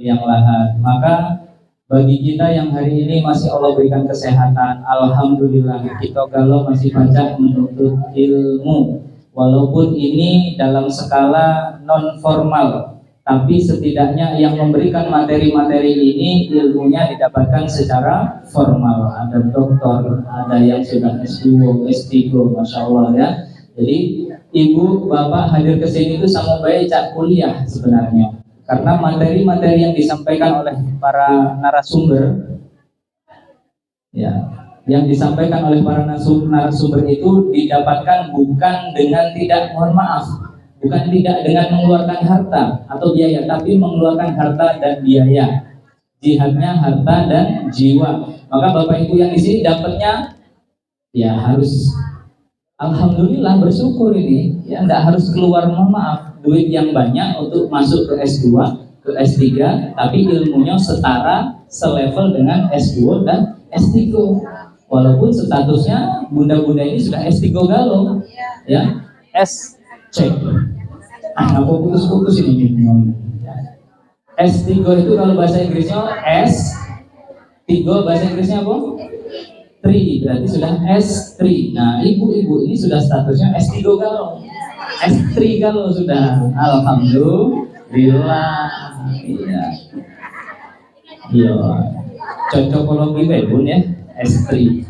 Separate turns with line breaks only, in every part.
liang lahat. Maka bagi kita yang hari ini masih Allah berikan kesehatan, alhamdulillah kita kalau masih banyak menuntut ilmu. Walaupun ini dalam skala non formal, tapi setidaknya yang memberikan materi-materi ini ilmunya didapatkan secara formal. Ada doktor, ada yang sudah S2, S3, Masya Allah ya. Jadi ibu bapak hadir ke sini itu sama baik cak kuliah sebenarnya. Karena materi-materi yang disampaikan oleh para narasumber, ya, yang disampaikan oleh para narasumber itu didapatkan bukan dengan tidak, mohon maaf, bukan tidak dengan mengeluarkan harta atau biaya, tapi mengeluarkan harta dan biaya. Jihadnya harta dan jiwa. Maka bapak ibu yang di sini dapatnya, ya harus alhamdulillah bersyukur ini. Ya, tidak harus keluar, mohon maaf, duit yang banyak untuk masuk ke S2, ke S3, tapi ilmunya setara, selevel dengan S2 dan S3. Walaupun statusnya bunda-bunda ini sudah S3 galau, ya, S cek. Aku putus-putus ini. S3 itu kalau bahasa Inggrisnya S3, bahasa Inggrisnya apa? 3, berarti sudah S3. Nah, ibu-ibu ini sudah statusnya S3 galau. S3 galau sudah. Alhamdulillah. Iya. Iya. Cocokologi bun ya, S3.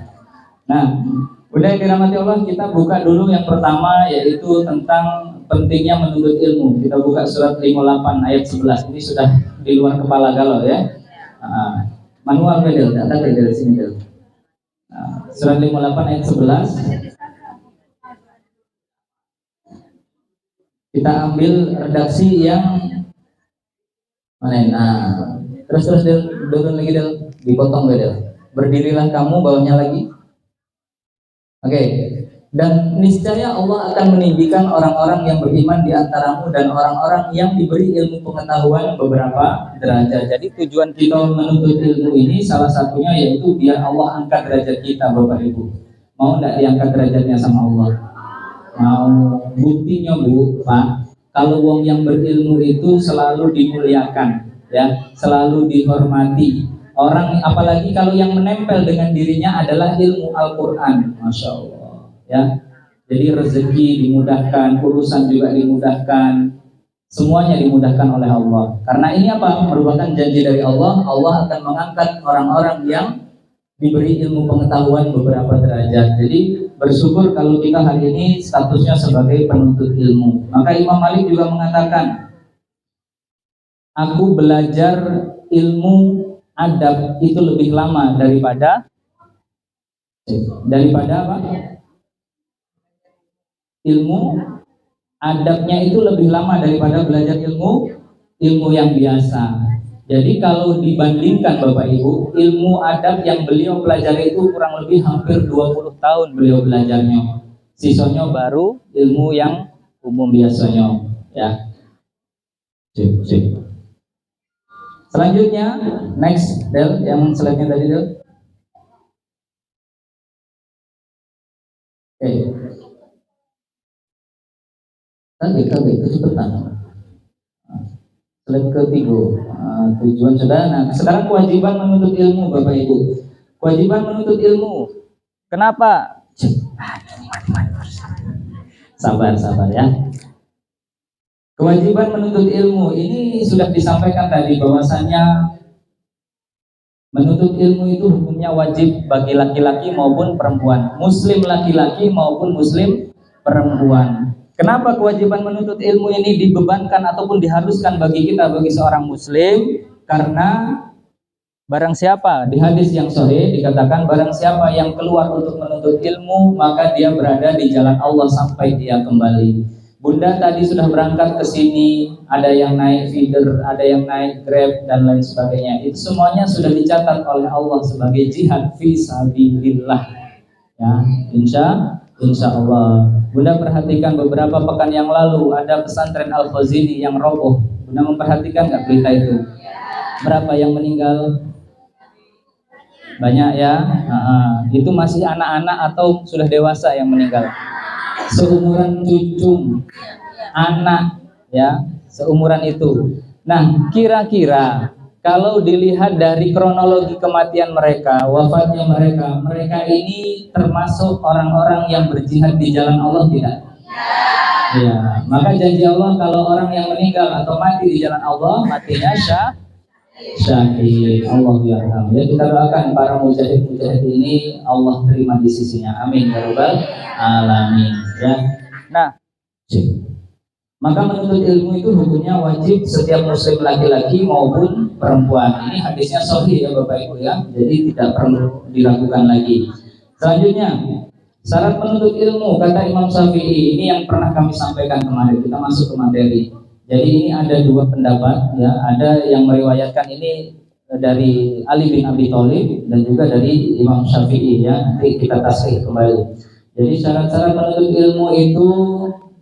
Nah, udah yang dirahmati Allah, kita buka dulu yang pertama, yaitu tentang pentingnya menuntut ilmu. Kita buka surat 58 ayat 11. Ini sudah di luar kepala galau ya. Manual bedel, data bedel sini bedel. Surat 58 ayat 11. Kita ambil redaksi yang mana? Nah, terus del, turun lagi del, dipotong bedel. Berdirilah kamu, bawahnya lagi. Oke. Dan niscaya Allah akan meninggikan orang-orang yang beriman di antaramu dan orang-orang yang diberi ilmu pengetahuan beberapa derajat. Jadi tujuan kita menuntut ilmu ini salah satunya yaitu biar Allah angkat derajat kita, Bapak Ibu. Mau tidak diangkat derajatnya sama Allah? Mau. Buktinya Bu, Pak, kalau wong yang berilmu itu selalu dimuliakan, ya, selalu dihormati. Orang, apalagi kalau yang menempel dengan dirinya adalah ilmu Al-Quran, Masya Allah. Ya, jadi rezeki dimudahkan, urusan juga dimudahkan, semuanya dimudahkan oleh Allah. Karena ini apa? Merupakan janji dari Allah. Allah akan mengangkat orang-orang yang diberi ilmu pengetahuan beberapa derajat. Jadi bersyukur kalau kita hari ini statusnya sebagai penuntut ilmu. Maka Imam Malik juga mengatakan, aku belajar ilmu adab itu lebih lama daripada apa? Ilmu adabnya itu lebih lama daripada belajar ilmu yang biasa. Jadi kalau dibandingkan Bapak Ibu, ilmu adab yang beliau pelajari itu kurang lebih hampir 20 tahun beliau belajarnya. Sisanya baru ilmu yang umum biasanya, ya. Selanjutnya, next Del, yang slide-nya tadi Del. Oke. Kaget kecepatan. Slide ketiga, tujuan sudah. Nah, sekarang kewajiban menuntut ilmu, Bapak Ibu. Kewajiban menuntut ilmu. Kenapa? Sabar ya. Kewajiban menuntut ilmu ini sudah disampaikan tadi bahwasanya menuntut ilmu itu hukumnya wajib bagi laki-laki maupun perempuan, muslim laki-laki maupun muslim perempuan. Kenapa kewajiban menuntut ilmu ini dibebankan ataupun diharuskan bagi kita, bagi seorang muslim? Karena barang siapa, di hadis yang sahih dikatakan, barang siapa yang keluar untuk menuntut ilmu, maka dia berada di jalan Allah sampai dia kembali. Bunda tadi sudah berangkat ke sini, ada yang naik feeder, ada yang naik Grab dan lain sebagainya. Itu semuanya sudah dicatat oleh Allah sebagai jihad fi sabilillah. Ya, insya Allah. Bunda perhatikan beberapa pekan yang lalu ada pesantren Al-Khazini yang roboh. Bunda memperhatikan nggak berita itu? Berapa yang meninggal? Banyak ya. Itu masih anak-anak atau sudah dewasa yang meninggal? Seumuran cucu, anak, ya, seumuran itu. Nah, kira-kira kalau dilihat dari kronologi kematian mereka, wafatnya mereka, mereka ini termasuk orang-orang yang berjihad di jalan Allah tidak? Ya, maka janji Allah kalau orang yang meninggal atau mati di jalan Allah, matinya syahid. Allah yarham. Ya, kita doakan para mujahid-mujahid ini Allah terima di sisinya. Amin ya rabbal alamin. Ya. Nah, maka menuntut ilmu itu hukumnya wajib setiap muslim laki-laki maupun perempuan. Ini hadisnya sahih ya Bapak Ibu ya. Jadi tidak perlu diragukan lagi. Selanjutnya, syarat penuntut ilmu kata Imam Syafi'i, ini yang pernah kami sampaikan kemarin. Kita masuk ke materi. Jadi ini ada dua pendapat ya. Ada yang meriwayatkan ini dari Ali bin Abi Thalib dan juga dari Imam Syafi'i ya. Nanti kita tasbih kembali. Jadi syarat-syarat penuntut ilmu itu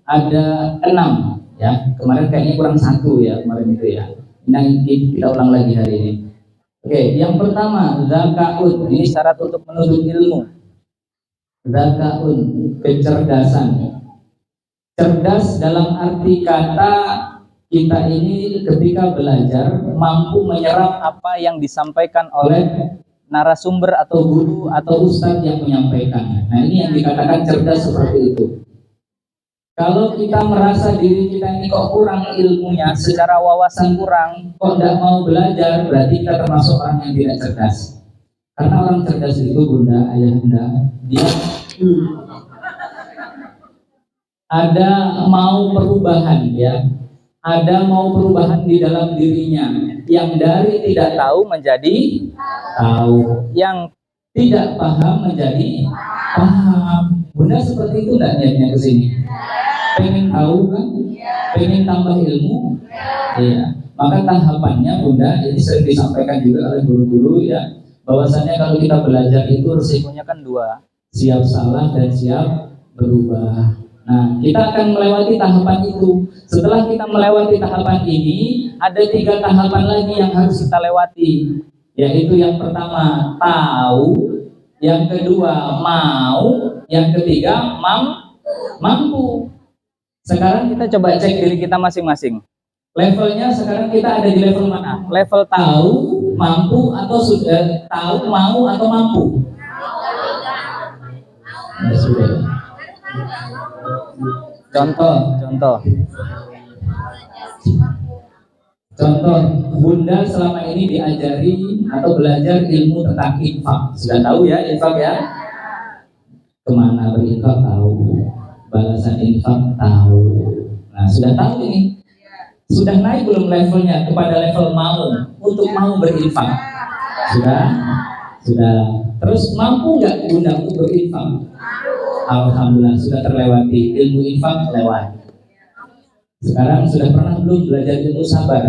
ada 6 ya. Kemarin kayaknya kurang 1 ya kemarin itu ya. Nah, kita ulang lagi hari ini. Oke, yang pertama zakaun. Ini syarat untuk menuntut ilmu. Zakaun, kecerdasan. Cerdas dalam arti kata kita ini ketika belajar mampu menyerap apa yang disampaikan oleh narasumber atau guru atau ustadz yang menyampaikan. Nah, ini yang dikatakan cerdas seperti itu. Kalau kita merasa diri kita ini kok kurang ilmunya, secara wawasan kurang, kok tidak mau belajar, berarti kita termasuk orang yang tidak cerdas. Karena orang cerdas itu bunda, ayahanda, dia ada mau perubahan ya, ada mau perubahan di dalam dirinya, yang dari tidak tahu menjadi tahu, yang tidak paham menjadi paham. Bunda seperti itu enggak niatnya ke sini? Pengen tahu kan? Pengen tambah ilmu? Iya. Maka tahapannya Bunda ini sering disampaikan juga oleh guru-guru ya, bahwasanya kalau kita belajar itu resikonya kan 2, siap salah dan siap berubah. Nah, kita akan melewati tahapan itu. Setelah kita melewati tahapan ini, ada 3 tahapan lagi yang harus kita lewati. Yaitu yang pertama tahu, yang kedua mau, yang ketiga mampu. Sekarang kita coba cek diri kita masing-masing. Levelnya sekarang kita ada di level mana? Level tahu, mampu, atau sudah tahu, mau, atau mampu? Ya, sudah. Contoh, Bunda selama ini diajari atau belajar ilmu tentang infak. Sudah tahu ya infak ya? Kemana berinfak tahu, balasan infak tahu. Nah, sudah tahu ini. Sudah naik belum levelnya kepada level mau, untuk mau berinfak? Sudah. Terus mampu nggak Bunda untuk berinfak? Alhamdulillah sudah terlewati, ilmu infak lewat. Sekarang sudah pernah belum belajar ilmu sabar?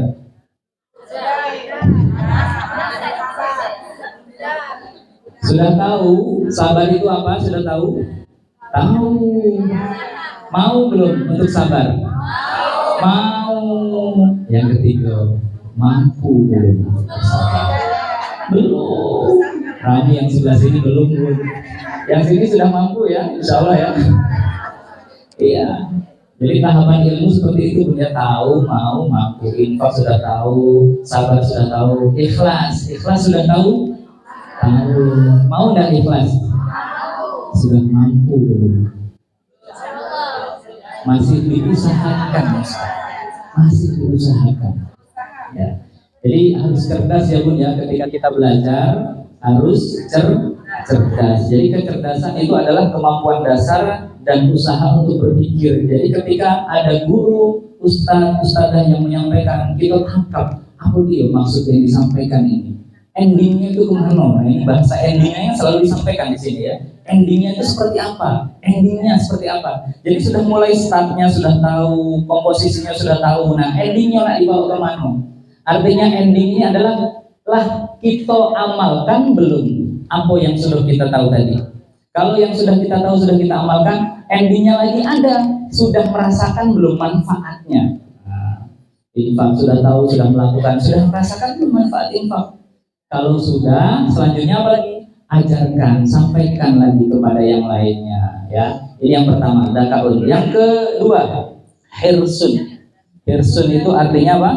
Sudah tahu sabar itu apa? Sudah tahu? Tahu. Mau belum untuk sabar? Mau. Yang ketiga, mampu belum untuk sabar? Belum. Rami yang sebelah sini belum. Yang sini sudah mampu ya, insya Allah ya. Iya. Jadi tahapan ilmu seperti itu, punya tahu, mau, mampu. Infak sudah tahu, sabar sudah tahu, ikhlas sudah tahu, mau dan ikhlas sudah mampu belum? Masih diusahakan, masih diusahakan. Ya. Jadi harus cerdas ya Bun ya, ketika kita belajar harus cerdas. Jadi kecerdasan itu adalah kemampuan dasar dan usaha untuk berpikir. Jadi ketika ada guru, ustadzah yang menyampaikan, kita tangkap apa dia maksud yang disampaikan ini. Endingnya itu kemana? Nah, ini bahasa endingnya yang selalu disampaikan di sini ya. Endingnya itu seperti apa? Endingnya seperti apa? Jadi sudah mulai startnya sudah tahu, komposisinya sudah tahu. Nah, endingnya nak dibawa kemana? Artinya endingnya adalah kita amalkan belum apa yang sudah kita tahu tadi. Kalau yang sudah kita tahu sudah kita amalkan, endingnya lagi ada, sudah merasakan belum manfaatnya. Infak sudah tahu, sudah melakukan, sudah merasakan belum manfaat infak. Kalau sudah, selanjutnya apa lagi? Ajarkan, sampaikan lagi kepada yang lainnya. Ya, ini yang pertama, dakaun. Yang kedua, hirsun. Hirsun itu artinya apa?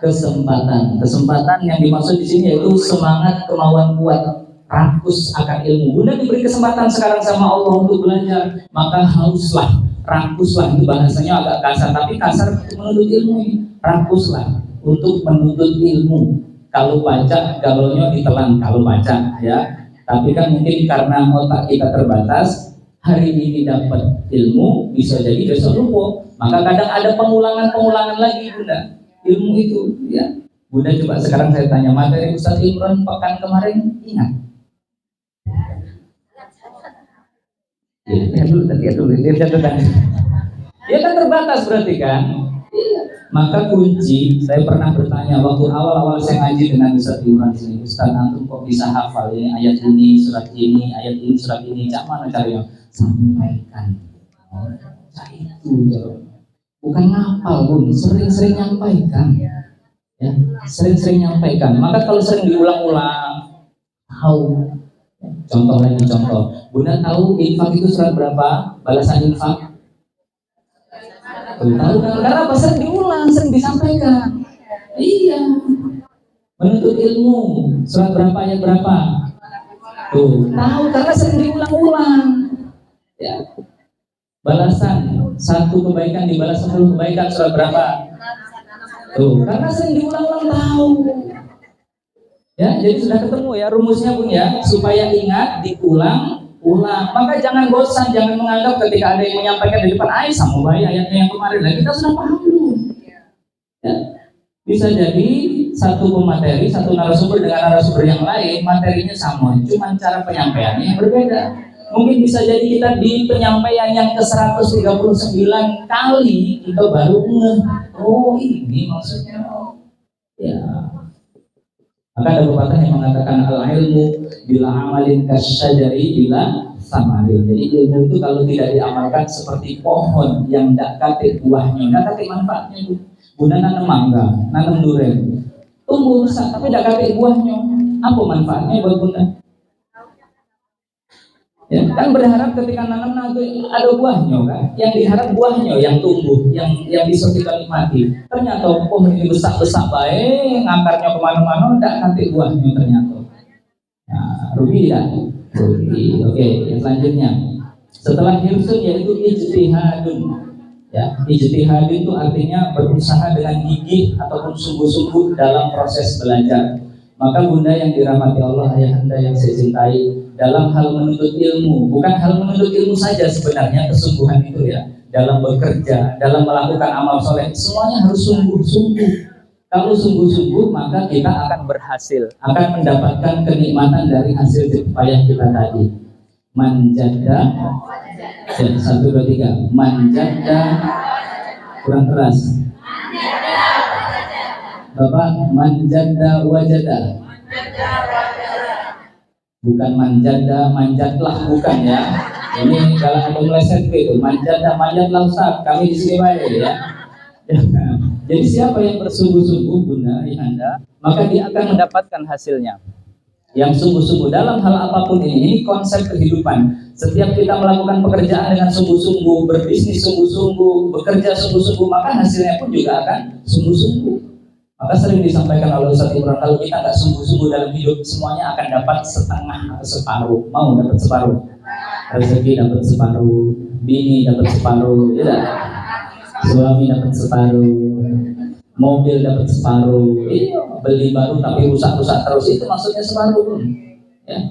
kesempatan. Kesempatan yang dimaksud di sini yaitu semangat, kemauan kuat, rakus akan ilmu. Bunda diberi kesempatan sekarang sama Allah untuk belajar, maka hauslah, rakuslah. Itu bahasanya agak kasar, tapi kasar untuk menuntut ilmu. Rakuslah untuk menuntut ilmu. Kalau baca, galonnya ditelan kalau baca, ya. Tapi kan mungkin karena otak kita terbatas, hari ini dapat ilmu, bisa jadi besok lupa. Maka kadang ada pengulangan lagi, Bunda. Ilmu itu, ya. Bunda coba sekarang saya tanya, materi Ustaz Imran pekan kemarin ingat? Ya dulu, ya kan terbatas berarti kan? Maka kunci, saya pernah bertanya waktu awal-awal saya ngaji dengan Ustaz Imran sini, Ustaz antum kok bisa hafal ya ayat ini, surat ini, ayat ini, surat ini, cak mana caranya? Sampaikan. Saya itu jawab. Bukan ngapal pun, sering-sering nyampaikan. Ya, sering-sering nyampaikan. Maka kalau sering diulang-ulang, tahu. Contoh lagi contoh. Bunda tahu infak itu surat berapa? Balasan infak? Tahu kan? Karena apa? Sering diulang, sering disampaikan. Iya. Menuntut ilmu surat berapa ayat berapa? Tuh, tahu karena sering diulang-ulang. Ya. Balasan satu kebaikan dibalas 10 kebaikan surat berapa? Tuh, karena sering diulang-ulang tahu. Ya, jadi sudah ketemu ya rumusnya Bun ya, supaya ingat diulang ulang. Maka jangan bosan, jangan menganggap ketika ada yang menyampaikan di depan sama baik ayatnya yang kemarin. Nah, kita sudah paham dulu. Ya. Bisa jadi satu pemateri, satu narasumber dengan narasumber yang lain materinya sama, cuma cara penyampaiannya yang berbeda. Mungkin bisa jadi kita di penyampaian yang ke 139 kali kita baru ngeh, oh ini maksudnya. Ya. Maka ada pepatah yang mengatakan al-ilmu bila amalin kasyajari bila samarin. Jadi ilmu itu kalau tidak diamalkan seperti pohon yang tidak kate buahnya, tidak kate manfaatnya. Bunda nanam mangga, nanam durian, tumbuh besar tapi tidak kate buahnya. Apa manfaatnya buat Bunda? Ya, kan berharap ketika nanam nanti ada buahnya kan, yang diharap buahnya yang tumbuh, yang bisa kita nikmati. Ternyata ini besar baik, ngakarnya kemana-mana, tidak nanti buahnya ternyata. Nah, rugi ya, rugi. Oke, yang selanjutnya setelah hirsun yaitu ijtihadun. Ya, ijtihadun itu artinya berusaha dengan gigih ataupun sungguh-sungguh dalam proses belajar. Maka Bunda yang dirahmati Allah, ayahanda yang saya cintai, dalam hal menuntut ilmu, bukan hal menuntut ilmu saja sebenarnya kesungguhan itu ya, dalam bekerja, dalam melakukan amal soleh, semuanya harus sungguh-sungguh. Kalau sungguh-sungguh maka kita akan berhasil, akan mendapatkan kenikmatan dari hasil payah kita tadi. Manjada, ya, 1, 2, 3. Manjada, kurang keras. Bapak, manjada wajada. Bukan manjada, manjatlah, bukan ya. Ini kalau ada meleset itu, manjada, manjatlah Ustaz, kami di sini baik ya. Jadi siapa yang bersungguh-sungguh Bunda, Ayahanda, maka dia akan mendapatkan hasilnya. Yang sungguh-sungguh dalam hal apapun ini konsep kehidupan. Setiap kita melakukan pekerjaan dengan sungguh-sungguh, berbisnis sungguh-sungguh, bekerja sungguh-sungguh, maka hasilnya pun juga akan sungguh-sungguh. Maka sering disampaikan oleh Ustaz Imran, kalau kita nggak sungguh-sungguh dalam hidup, semuanya akan dapat setengah atau separuh. Mau dapat separuh, rezeki dapat separuh, bini dapat separuh, ya, suami dapat separuh, mobil dapat separuh, beli baru tapi rusak-rusak terus, itu maksudnya separuh. Ya.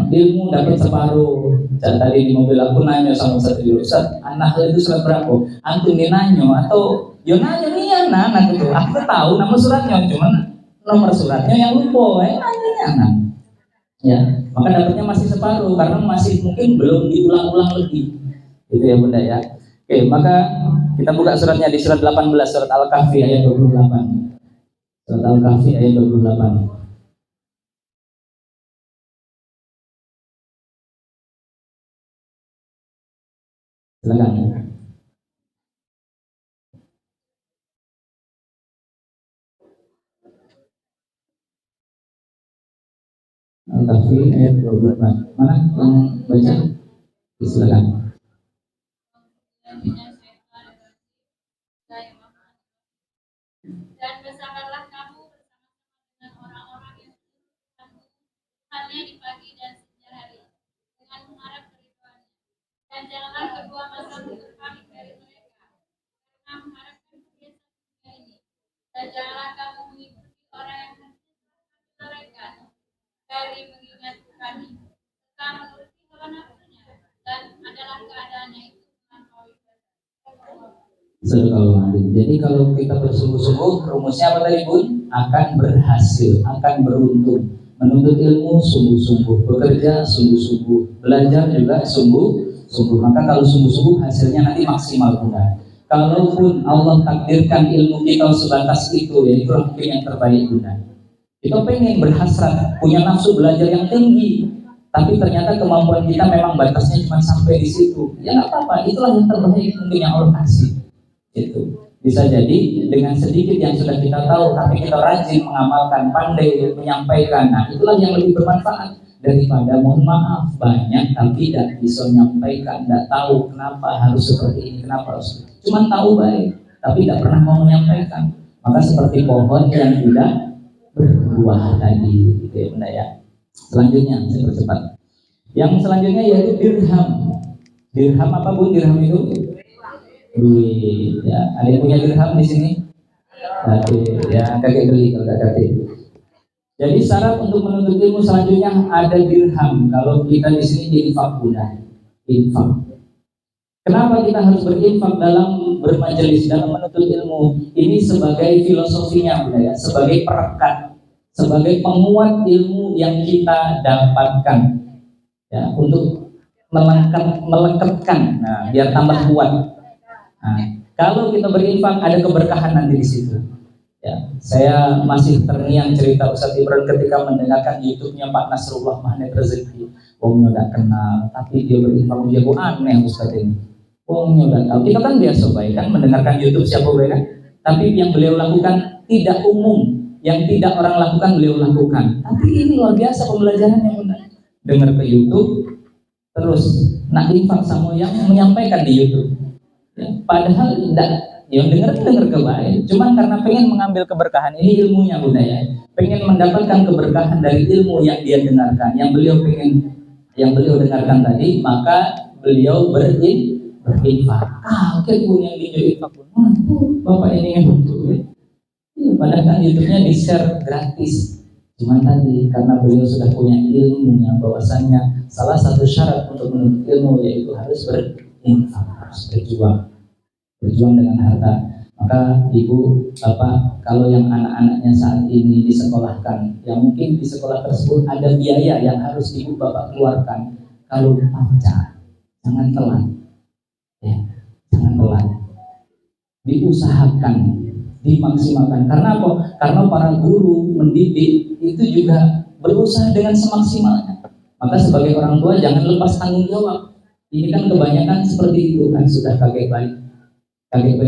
Ilmu dapat separuh. Dan tadi di mobil aku nanya sama Ustaz Ustaz, anak itu surat berapa? Antum nanya atau yo nanya nih anak itu. Aku tahu nama suratnya, cuman nomor suratnya yang lupa. Nanya anak. Ya, maka dapatnya masih separuh karena masih mungkin belum diulang-ulang lagi. Itu ya Bunda ya. Oke, maka kita buka suratnya di surat 18, surat Al-Kahfi ayat 28. Surat Al-Kahfi ayat 28. Silakan. Al-Kahfi ayat 28. Mana yang baca? Silakan. Jadi kalau kita bersungguh-sungguh, rumusnya apa tadi Bun? Akan berhasil, akan beruntung. Menuntut ilmu sungguh-sungguh, bekerja sungguh-sungguh, belajar juga sungguh-sungguh. Maka kalau sungguh-sungguh hasilnya nanti maksimal Bunda. Kalaupun Allah takdirkan ilmu kita sebatas itu, ya itu mungkin yang terbaik Bunda. Kita pengen berhasrat, punya nafsu belajar yang tinggi, tapi ternyata kemampuan kita memang batasnya cuma sampai di situ. Ya nggak apa-apa, itulah yang terbaik mungkin yang Allah kasih. Itu bisa jadi dengan sedikit yang sudah kita tahu, tapi kita rajin mengamalkan, pandai menyampaikan. Nah, itulah yang lebih bermanfaat daripada mohon maaf banyak tapi tidak bisa menyampaikan, tidak tahu kenapa harus seperti ini, kenapa harus. Cuma tahu baik, tapi tidak pernah mau menyampaikan. Maka seperti pohon yang tidak berbuah tadi, gitu ya Bunda ya. Selanjutnya saya percepat. Yang selanjutnya yaitu dirham. Dirham apa Bu? Dirham itu duit. Ya, ada yang punya dirham di sini? Oke, ya kakek beli kalau kakek. Jadi syarat untuk menuntut ilmu selanjutnya ada dirham. Kalau kita di sini infak Bunda, infak. Kenapa kita harus berinfak dalam bermajelis, dalam menuntut ilmu? Ini sebagai filosofinya Bunda ya, sebagai perekat, sebagai penguat ilmu yang kita dapatkan. Ya, untuk melekatkan, nah, biar tambah kuat. Nah, kalau kita berinfak ada keberkahan nanti di situ. Ya, saya masih terngiang cerita Ustadz Ibran ketika mendengarkan YouTube-nya Pak Nasrullah Magnet Rezeki. Wongnya udah kenal, tapi dia berinfak jago aneh Ustadz ini. Wongnya udah tahu. Kita kan biasa baik kan mendengarkan YouTube siapa baik kan? Tapi yang beliau lakukan tidak umum, yang tidak orang lakukan beliau lakukan. Tapi ini luar biasa pembelajarannya Bunda. Dengar ke YouTube, terus nak infak sama yang menyampaikan di YouTube. Ya, padahal tidak, yang dengar ke baik, cuman karena pengen mengambil keberkahan, ini ilmunya Bunda ya, pengen mendapatkan keberkahan dari ilmu yang dia dengarkan, yang beliau dengarkan tadi, maka beliau berinfak. Oke Bu yang di infak Bu, Bapak ini untuk ya. Padahal kan YouTube-nya di share gratis. Cuman tadi karena beliau sudah punya ilmunya, bahwasannya salah satu syarat untuk menuntut ilmu yaitu harus berinfak, harus berjuang dengan harta. Maka ibu, bapak, kalau yang anak-anaknya saat ini disekolahkan, yang mungkin di sekolah tersebut ada biaya yang harus ibu bapak keluarkan, kalau baca, jangan telat, ya, jangan telat, diusahakan, dimaksimalkan. Karena apa? Karena para guru mendidik itu juga berusaha dengan semaksimalnya. Maka sebagai orang tua jangan lepas tanggung jawab. Ini kan kebanyakan seperti itu kan, sudah kakek baik,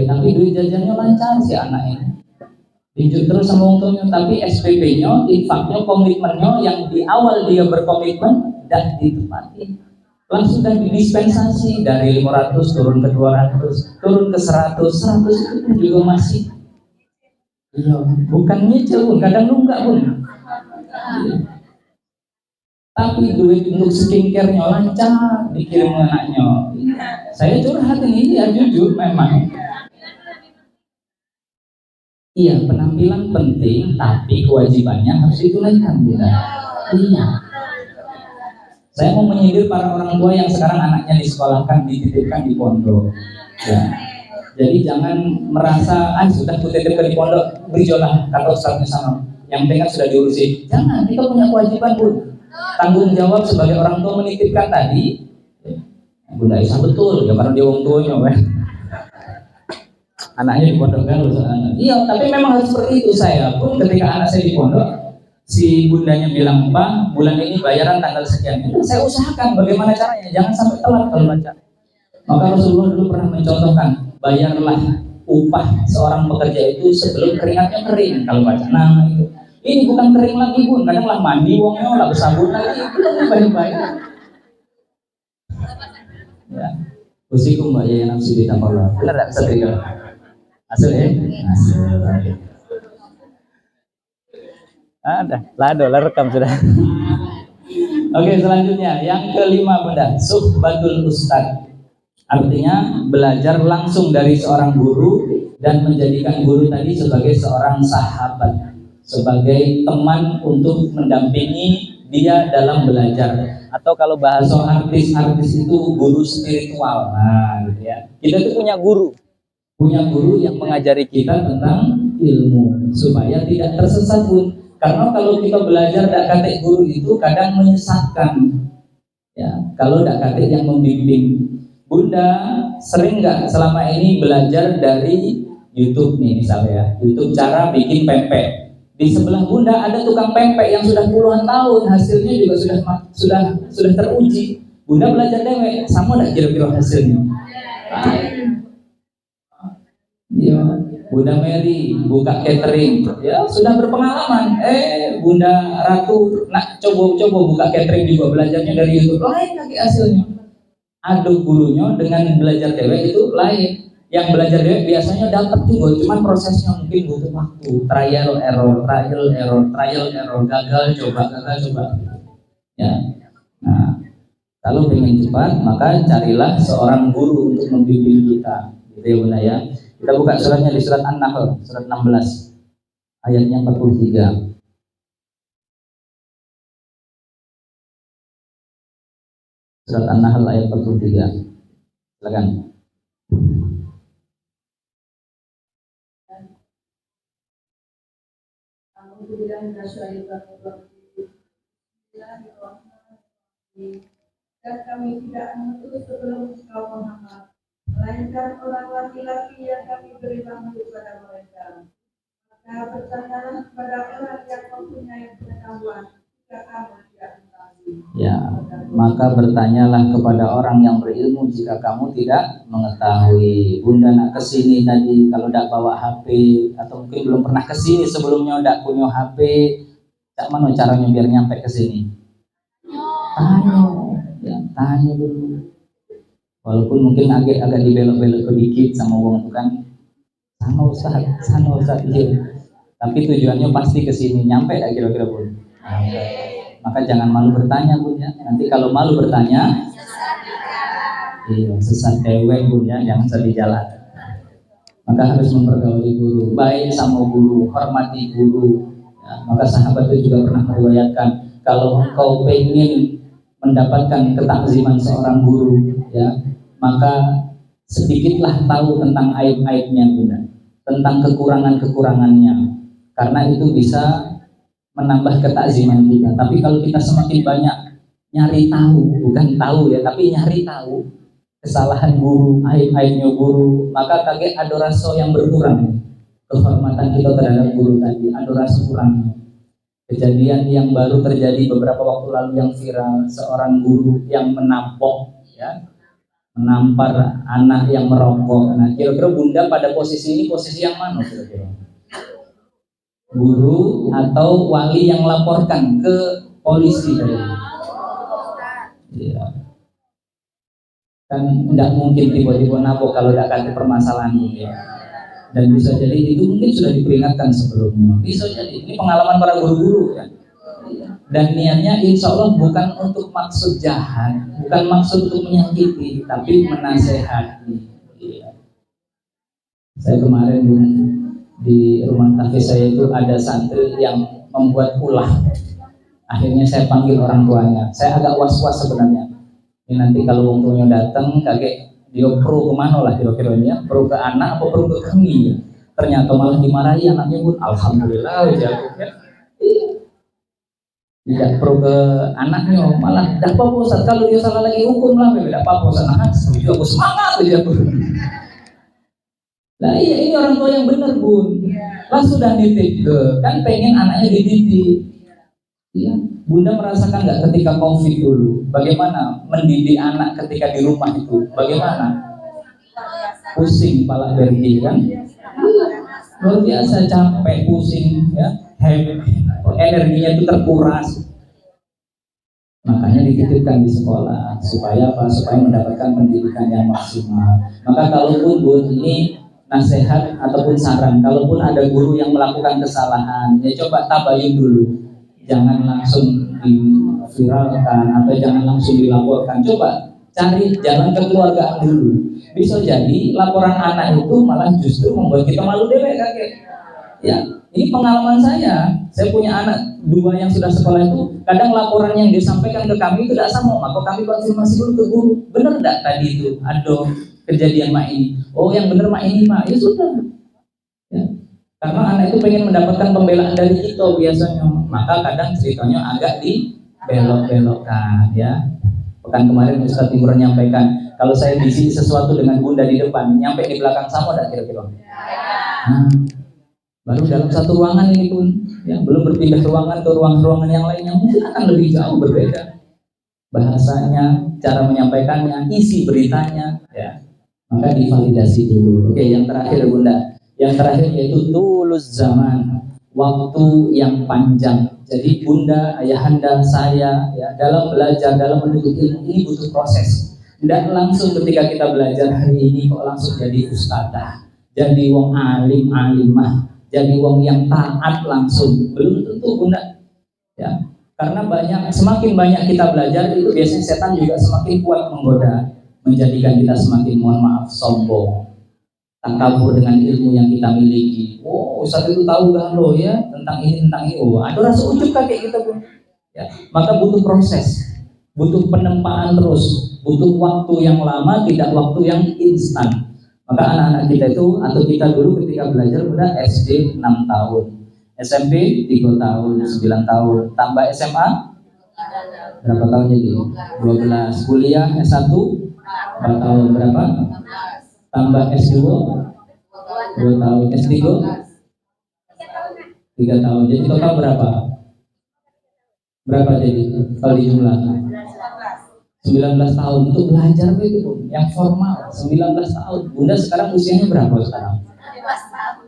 tapi duit jajannya lancar si anak ini. Tunjuk terus sama untungnya, tapi SPP-nya, infaknya, komitmennya yang di awal dia berkomitmen dan ditepati. Langsung sudah didispensasi dari 500 turun ke 200, turun ke 100 itu pun juga masih. Iya, bukan nyicil pun, kadang nunggak pun. Tapi duit untuk skincare-nya lancar dikirim anaknya. Saya curhat ini ya jujur memang. Iya, penampilan penting, tapi kewajibannya harus ditunaikan, Bunda. Iya. Saya mau menyindir para orang tua yang sekarang anaknya disekolahkan, dititipkan di pondok. Ya. Jadi jangan merasa, sudah kutitipkan di pondok, berijolah kata ustaznya sama. Yang pengen sudah diurusi. Jangan, kita punya kewajiban, Bu. Tanggung jawab sebagai orang tua menitipkan tadi. Bunda Isa betul, ya karena dia orang tuanya kan. Anaknya di pondok kan, iya, tapi memang harus seperti itu. Saya pun ketika anak saya di pondok, si bundanya bilang, Pak, bulan ini bayaran tanggal sekian. Saya usahakan bagaimana caranya, jangan sampai telat kalau baca. Maka Rasulullah dulu pernah mencontohkan, bayarlah upah seorang pekerja itu sebelum keringatnya kering kalau baca. Nah, itu. Ini bukan kering lagi Bun, kadang lah mandi wongnya lah bersabun lagi, itu bayar-bayar. Ya, usikum Mbak ya nafsi ditambah. Benar tak setrika? Asal ya? Asal. Ada, lado, rekam sudah. Oke, selanjutnya yang kelima Bunda, suhbatul ustad. Artinya belajar langsung dari seorang guru dan menjadikan guru tadi sebagai seorang sahabat, sebagai teman untuk mendampingi dia dalam belajar, atau kalau bahasa artis itu guru spiritual. Nah, gitu ya. Kita tuh punya guru yang mengajari kita tentang ilmu supaya tidak tersesat pun. Karena kalau kita belajar dak katik guru itu kadang menyesatkan. Ya, kalau dak katik yang membimbing. Bunda sering nggak selama ini belajar dari YouTube nih misalnya ya, YouTube cara bikin pempek. Di sebelah Bunda ada tukang pempek yang sudah puluhan tahun, hasilnya juga sudah teruji. Bunda belajar dewek, sama nggak kira-kira hasilnya? Ya, Bunda Mary buka catering, ya sudah berpengalaman. Bunda Ratu nak coba buka catering juga, belajarnya dari YouTube, lain lagi hasilnya. Aduh, gurunya dengan belajar dewek itu lain. Yang belajar dewek biasanya dapat juga, cuman prosesnya mungkin butuh waktu, trial error, gagal coba. Ya. Nah, kalau ingin cepat maka carilah seorang guru untuk membimbing kita. Gitu ya Bunda ya. Kita buka suratnya di surat An-Nahl, surat 16 ayatnya 43. Surat An-Nahl ayat 43. Silakan.
Dan kami tidak mengutus sebelum engkau Muhammad, melainkan orang laki-laki yang kami beri wahyu kepada mereka. Maka bertanyalah kepada orang yang mempunyai pengetahuan jika kamu tidak mengetahui.
Ya, maka bertanyalah kepada orang yang berilmu jika kamu tidak mengetahui. Bunda nak kesini tadi kalau tidak bawa HP atau mungkin belum pernah kesini sebelumnya tidak punya HP, tak mana caranya biar nyampe ke sini? Tanya dulu. Walaupun mungkin agak dibelok-belok sedikit sama wong itu kan, sana Ustaz, iya. Tapi tujuannya pasti ke sini, nyampe tak kira-kira Bun? Maka jangan malu bertanya Bun ya. Nanti kalau malu bertanya, sesat dewek Bun ya, jangan sedih jalan. Maka harus mempergauli guru, baik sama guru, hormati guru. Ya, maka sahabat itu juga pernah meriwayatkan, kalau engkau pengen mendapatkan ketakziman seorang guru, ya, maka sedikitlah tahu tentang aib-aibnya Bunda, tentang kekurangan-kekurangannya, karena itu bisa menambah ketakziman kita. Tapi kalau kita semakin banyak nyari tahu, bukan tahu ya, tapi nyari tahu kesalahan guru, aib-aibnya guru, maka kaget adorasi yang berkurang, kehormatan kita terhadap guru tadi, adorasi kurang. Kejadian yang baru terjadi beberapa waktu lalu yang viral, seorang guru yang menampar anak yang merokok. Nah, kira-kira Bunda pada posisi ini posisi yang mana kira-kira? Guru atau wali yang laporkan ke polisi tadi? Ya. Kan tidak mungkin tiba-tiba nabok kalau tidak ada permasalahan ya. Dan bisa jadi itu mungkin sudah diperingatkan sebelumnya. Bisa jadi ini pengalaman para guru-guru ya. Dan niatnya insya Allah bukan untuk maksud jahat, bukan maksud untuk menyakiti, tapi menasehati. Ya. Saya kemarin di rumah tahfiz saya itu ada santri yang membuat ulah. Akhirnya saya panggil orang tuanya. Saya agak was-was sebenarnya. Ini nanti kalau orang tuanya datang kaget. Dia pro kemana lah kira-kira ini ya, pro ke anak atau pro ke kami ya. Ternyata malah dimarahi anaknya pun, alhamdulillah ya. Tidak pro ke anaknya, malah tidak apa-apa Ustaz, kalau dia salah lagi hukum lah, tidak apa-apa Ustaz. Nah, setuju aku semangat aja Bun. Nah iya, ini orang tua yang benar Bun. Lah sudah dididik, kan pengen anaknya dididik. Ya, Bunda merasakan nggak ketika COVID dulu, bagaimana mendidik anak ketika di rumah itu, bagaimana? Pusing kepala berhenti kan? Luar biasa, capek, pusing, ya, energinya itu terkuras. Makanya dititipkan di sekolah supaya apa? Supaya mendapatkan pendidikan yang maksimal. Maka kalaupun Bun ini nasihat ataupun saran, kalaupun ada guru yang melakukan kesalahan, ya coba tabayun dulu. Jangan langsung diviralkan atau jangan langsung dilaporkan. Coba cari jalan kekeluargaan dulu. Bisa jadi laporan anak itu malah justru membuat kita malu dewek kakek. Ya, ini pengalaman saya. Saya punya anak 2 yang sudah sekolah itu, kadang laporan yang disampaikan ke kami itu tidak sama, maka kami konfirmasi dulu ke guru, benar tidak tadi itu ada kejadian mak ini? Oh, yang benar mak ini mak, ya sudah. Ya. Karena anak itu pengen mendapatkan pembelaan dari kita biasanya, maka kadang ceritanya agak dibelok-belokkan ya. Pekan kemarin Ustaz Timur menyampaikan, kalau saya bisi sesuatu dengan bunda di depan, nyampe di belakang sama tidak kira-kira? Nah, baru dalam satu ruangan ini pun, ya, belum berpindah ruangan ke ruangan-ruangan yang lainnya, mungkin akan lebih jauh berbeda bahasanya, cara menyampaikannya, isi beritanya, ya. Maka divalidasi dulu. Oke, yang terakhir bunda, yang terakhir yaitu tulus zaman, waktu yang panjang. Jadi bunda, ayahanda, saya, ya, dalam belajar, dalam menuntut ilmu ini butuh proses. Tidak langsung ketika kita belajar hari ini kok langsung jadi ustadzah, jadi wong alim alimah, jadi wong yang taat langsung, belum tentu bunda. Ya, karena semakin banyak kita belajar itu biasanya setan juga semakin kuat menggoda, menjadikan kita semakin, mohon maaf, sombong, takabur dengan ilmu yang kita miliki. Oh, Ustaz itu tahu gak lo ya tentang ini tentang itu. Oh, ada rasa ujub kayak gitu pun. Ya, maka butuh proses, butuh penempaan terus, butuh waktu yang lama, tidak waktu yang instan. Maka anak-anak kita itu, atau kita dulu ketika belajar udah SD 6 tahun, SMP 3 tahun, 9 tahun, tambah SMA berapa tahun jadi? 12. Kuliah S1 4 tahun, berapa? Tambah S2 2 tahun, S3 3 tahun. Jadi total berapa? Berapa jadi kalau dijumlah? 19 tahun untuk belajar itu pun yang formal. 19 tahun. Bunda sekarang usianya berapa sekarang? 15 tahun.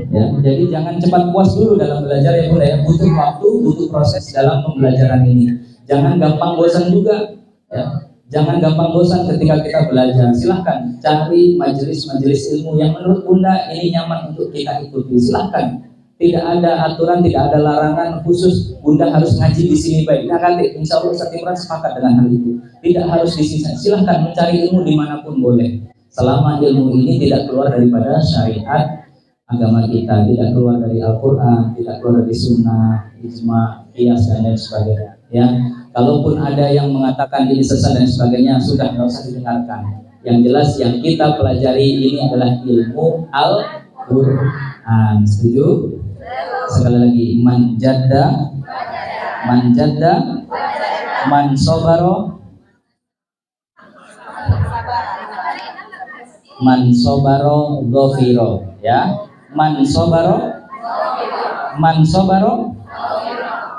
Ya, jadi jangan cepat puas dulu dalam belajar ya Bunda ya. Butuh waktu, butuh proses dalam pembelajaran ini. Jangan gampang bosan juga. Ya. Jangan gampang bosan ketika kita belajar. Silahkan cari majelis-majelis ilmu yang menurut Bunda ini nyaman untuk kita ikuti. Silahkan. Tidak ada aturan, tidak ada larangan khusus Bunda harus ngaji di sini baik. Nah nanti insya Allah Ustaz Imran sepakat dengan hal itu. Tidak harus di sini. Silahkan mencari ilmu dimanapun boleh. Selama ilmu ini tidak keluar daripada syariat agama kita, tidak keluar dari Al-Quran, tidak keluar dari Sunnah, ijma, qiyas dan lain sebagainya. Ya, kalaupun ada yang mengatakan ini sesat dan sebagainya, sudah tidak usah didengarkan. Yang jelas yang kita pelajari ini adalah ilmu Al-Quran. Setuju? Sekali lagi, man jadda, man sobaro, man sobaro gofiro, ya. Man sobaro,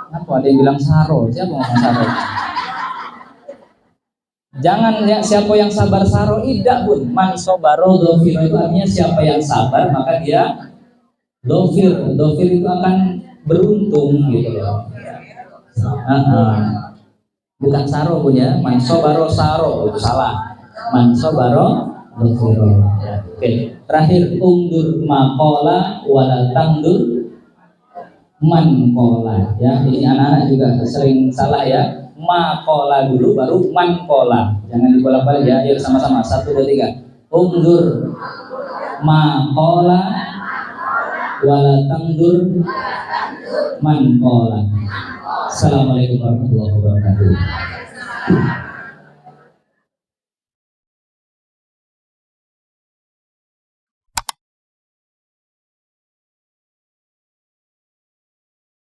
apa ada yang bilang saro? Siapa ngomong saro? Jangan ya, siapa yang sabar saro, tidak pun. Man sobaro gofiro itu artinya siapa yang sabar maka dia dofir itu akan beruntung gitu loh. Bukan saro pun ya, man sobaro saro itu salah. Man sobaro gofiro. Ya. Oke. Terakhir, undur makola wala tangdur mankola. Ya, ini anak-anak juga sering salah ya. Makola dulu baru mankola. Jangan dibolak-balik ya. Yuk sama-sama 1, 2, 3. Undur makola wala tangdur mankola. Assalamualaikum warahmatullahi wabarakatuh.